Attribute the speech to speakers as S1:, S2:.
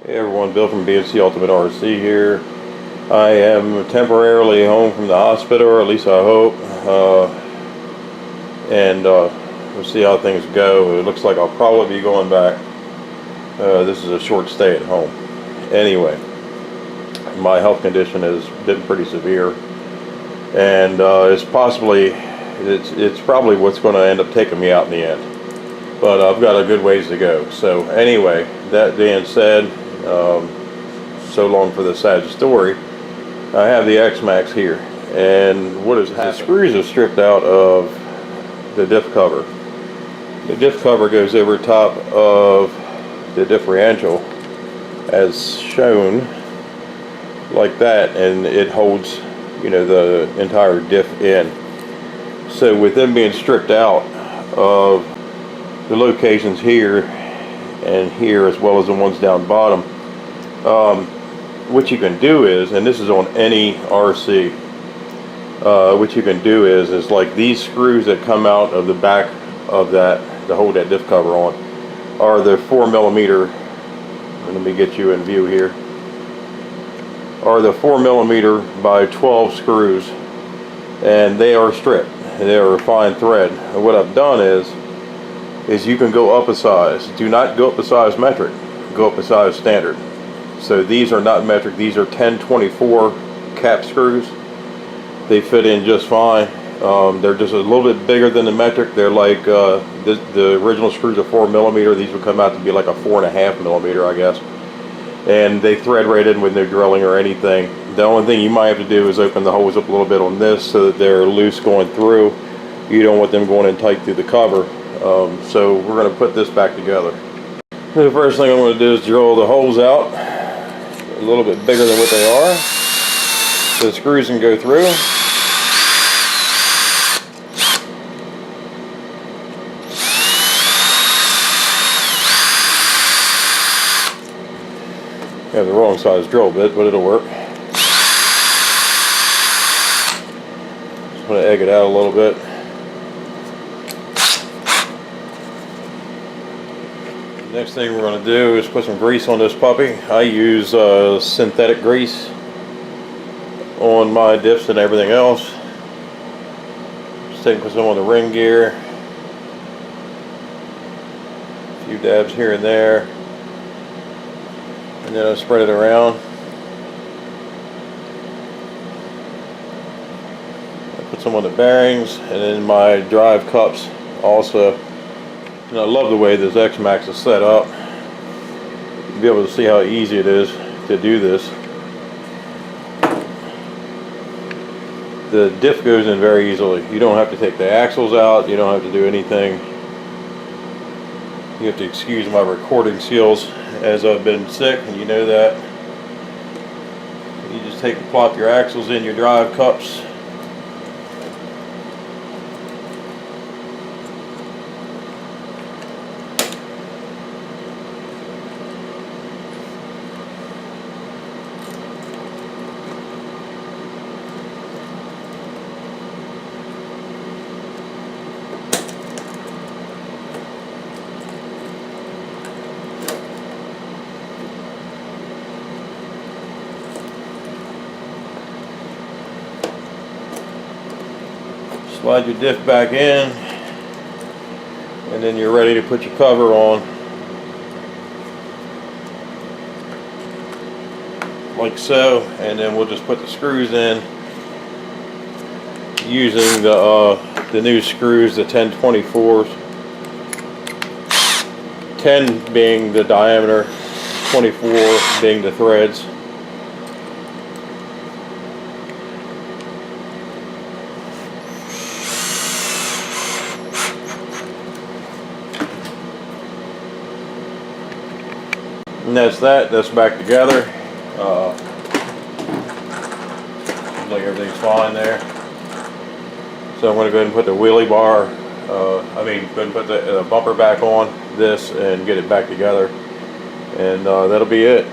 S1: Hey everyone, Bill from BNC Ultimate RC here. I am temporarily home from the hospital, or at least I hope, and we'll see how things go. It looks like I'll probably be going back. This is a short stay at home. Anyway, my health condition has been pretty severe, and it's probably what's going to end up taking me out in the end. But I've got a good ways to go. So anyway, that being said, so long for the sad story. I have the X-Maxx here, and what is happening? The screws are stripped out of the diff cover. The diff cover goes over top of the differential as shown, like that, and it holds, you know, the entire diff in. So with them being stripped out of the locations here and here, as well as the ones down bottom, what you can do is, and this is on any RC, what you can do is like these screws that come out of the back of that to hold that diff cover on are the 4mm. Let me get you in view here. Are the 4mm by 12 screws, and they are stripped. They are refined thread. And what I've done is you can go up a size. Do not go up a size metric. Go up a size standard. So these are not metric. These are 1024 cap screws. They fit in just fine. They're just a little bit bigger than the metric. They're like the original screws are 4mm. These would come out to be like a 4.5mm, I guess. And they thread right in with no drilling or anything. The only thing you might have to do is open the holes up a little bit on this so that they're loose going through. You don't want them going in tight through the cover. So we're going to put this back together. The first thing I'm going to do is drill the holes out a little bit bigger than what they are, so the screws can go through. I have the wrong size drill bit, but it'll work. Just want to egg it out a little bit. Next thing we're going to do is put some grease on this puppy. I use synthetic grease on my diffs and everything else. Just put some on the ring gear. A few dabs here and there. And then I spread it around. I put some on the bearings and then my drive cups also. And I love the way this X-Maxx is set up. You'll be able to see how easy it is to do this. The diff goes in very easily. You don't have to take the axles out. You don't have to do anything. You have to excuse my recording skills, as I've been sick, and you know that. You just plop your axles in your drive cups. Slide your diff back in, and then you're ready to put your cover on, like so. And then we'll just put the screws in using the new screws, the 1024s. 10 being the diameter, 24 being the threads. And that's back together. Seems like everything's fine there. So I'm going to go ahead and put the wheelie bar, go ahead and put the bumper back on this and get it back together. And that'll be it.